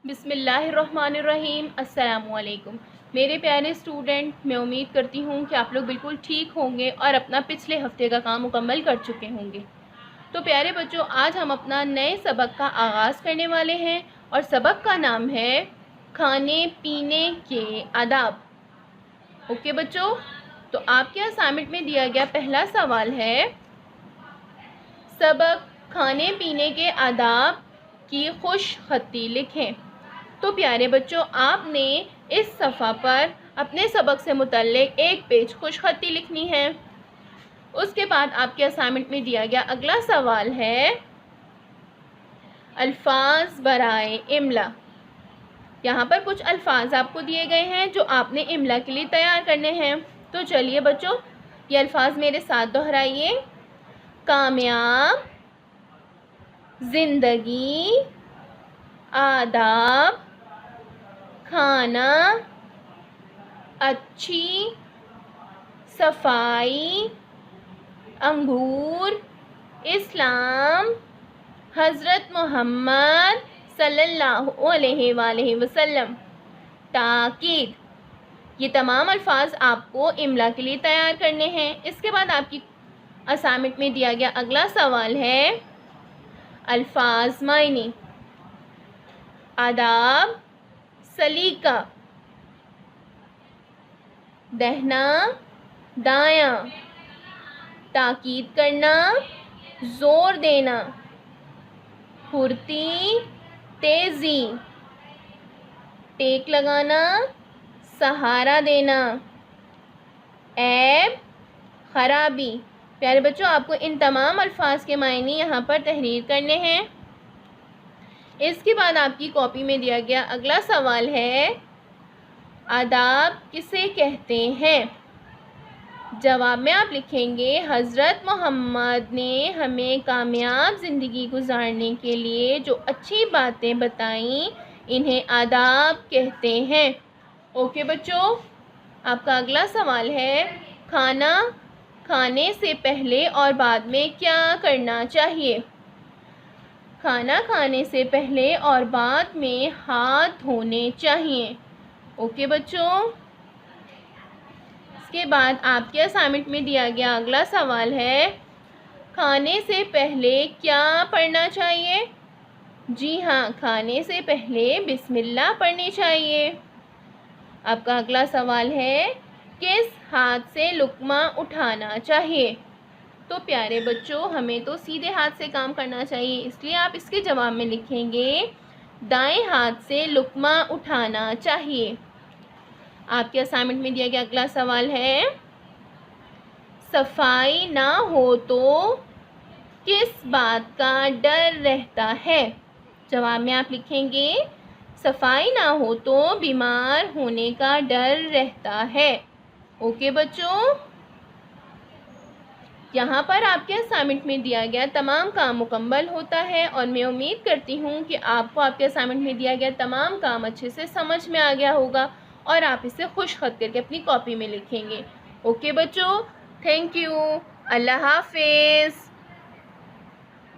बिस्मिल्लाहिर्रहमानिर्रहीम। अस्सलामुअलैकुम मेरे प्यारे स्टूडेंट, मैं उम्मीद करती हूँ कि आप लोग बिल्कुल ठीक होंगे और अपना पिछले हफ्ते का काम मुकम्मल कर चुके होंगे। तो प्यारे बच्चों, आज हम अपना नए सबक का आगाज़ करने वाले हैं और सबक का नाम है खाने पीने के आदाब। ओके बच्चों, तो आपके असाइनमेंट में दिया गया पहला सवाल है, सबक खाने पीने के आदाब की खुश खत्ती लिखें। तो प्यारे बच्चों, आपने इस सफ़ा पर अपने सबक से मुतल्लिक एक पेज खुश खत्ती लिखनी है। उसके बाद आपके असाइनमेंट में दिया गया अगला सवाल है, अल्फाज बराए इमला। यहाँ पर कुछ अल्फाज आपको दिए गए हैं जो आपने इमला के लिए तैयार करने हैं। तो चलिए बच्चों, ये अल्फाज मेरे साथ दोहराइए। कामयाब, जिंदगी, आदाब, खाना, अच्छी, सफाई, अंगूर, इस्लाम, हज़रत मोहम्मद सल्लल्लाहु अलैहि वसल्लम, ताकीद। ये तमाम अल्फाज आपको इमला के लिए तैयार करने हैं। इसके बाद आपकी असाइनमेंट में दिया गया अगला सवाल है, अल्फाज मायने। आदाब, सलीका, दहना, दायां, ताकीद करना, जोर देना, फुर्ती, तेजी, टेक लगाना, सहारा देना, ऐब, खराबी। प्यारे बच्चों, आपको इन तमाम अल्फाज के मायने यहाँ पर तहरीर करने हैं। इसके बाद आपकी कॉपी में दिया गया अगला सवाल है, आदाब किसे कहते हैं। जवाब में आप लिखेंगे, हज़रत मोहम्मद ने हमें कामयाब ज़िंदगी गुजारने के लिए जो अच्छी बातें बताईं, इन्हें आदाब कहते हैं। ओके बच्चों, आपका अगला सवाल है, खाना खाने से पहले और बाद में क्या करना चाहिए। खाना खाने से पहले और बाद में हाथ धोने चाहिए। ओके बच्चों, इसके बाद आपके असाइनमेंट में दिया गया अगला सवाल है, खाने से पहले क्या पढ़ना चाहिए। जी हाँ, खाने से पहले बिस्मिल्लाह पढ़नी चाहिए। आपका अगला सवाल है, किस हाथ से लुक़्मा उठाना चाहिए। तो प्यारे बच्चों, हमें तो सीधे हाथ से काम करना चाहिए, इसलिए आप इसके जवाब में लिखेंगे, दाएं हाथ से लुक़्मा उठाना चाहिए। आपके असाइनमेंट में दिया गया अगला सवाल है, सफाई ना हो तो किस बात का डर रहता है। जवाब में आप लिखेंगे, सफाई ना हो तो बीमार होने का डर रहता है। ओके बच्चों, यहाँ पर आपके असाइनमेंट में दिया गया तमाम काम मुकम्मल होता है और मैं उम्मीद करती हूँ कि आपको आपके असाइनमेंट में दिया गया तमाम काम अच्छे से समझ में आ गया होगा और आप इसे खुश खत करके अपनी कॉपी में लिखेंगे। ओके बच्चों, थैंक यू, अल्लाह हाफिज़।